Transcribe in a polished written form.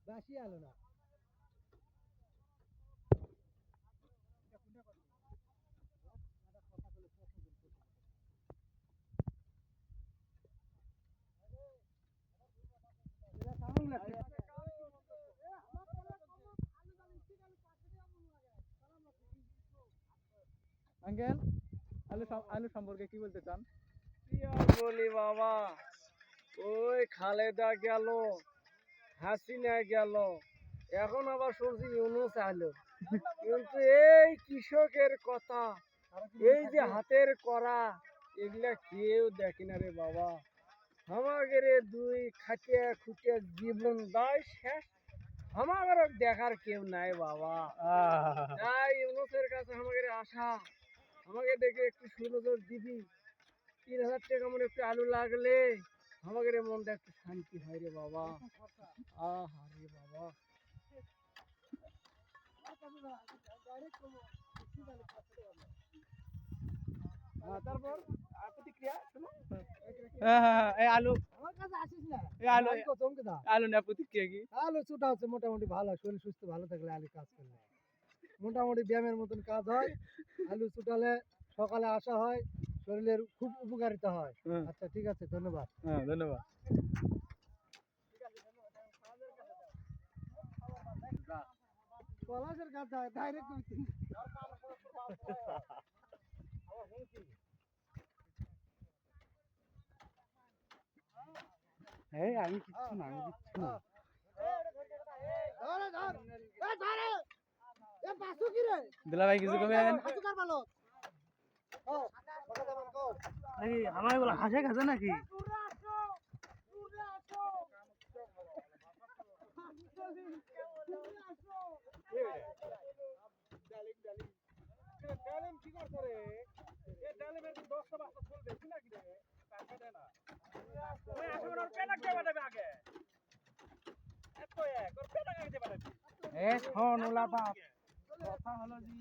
বাসি আলো না আঙ্কেল আলু সম্পর্কে কি বলতে চান? কি আর বলি বাবা, ওই খালেদা গেল, হাসিনা গেল, এখন আবার শুনছি ইউনূস আলো। কিন্তু এই কৃষকের কথা, এই যে হাতের করা, এগুলা কেউ দেখে না রে বাবা। আমাদের দুই খাটিয়া খুটিয়া জীবন দায় শেষ, আমাদের দেখার কেউ নাই বাবা। তাই ইউনূসের কাছে আমাদের আশা, আমাকে দেখে একটু সুনজর দিবি। ৩,০০০ টাকা মনে একটু আলু লাগলে আমাদের মনটা একটু শান্তি হয় রে বাবা। আহা রে বাবা, তারপর প্রতিক্রিয়া শুনো। এই আলু আমার কাছে আসিস না, এই আলু চমকে দা। আলু না প্রতিক্রিয়া কি? আলু ছোটা হচ্ছে মোটামুটি ভালো, শরীর সুস্থ ভালো থাকলে আলু কাজ করলে মোটামুটি ব্যায়ামের মতন কাজ হয়। আলু চুটালে সকালে আসা হয়, শরীরের খুব উপকারিতা হয়। আচ্ছা ঠিক আছে, ধন্যবাদ। হ্যাঁ ধন্যবাদ। পলাশের কাজ হয় ডাইরেক্ট এই আমি কিচ্ছু না, আমি কিচ্ছু না। দুলা ভাই কিছু কবেন? আমার এগুলো হাসে খাচ্ছে নাকি? শোন ওলা বাপ, কথা হলো যে